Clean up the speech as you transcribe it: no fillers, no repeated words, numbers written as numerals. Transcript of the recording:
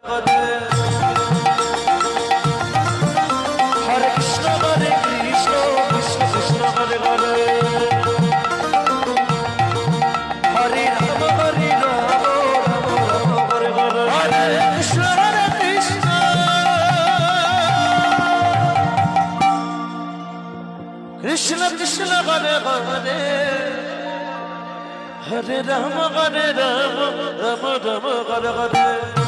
Hare Krishna Hare Krishna Krishna Krishna Hare Hare Hare Ram Ram Ram Hare Hare Hare Krishna Krishna Krishna Hare Hare Hare Ram Ram Ram Hare Hare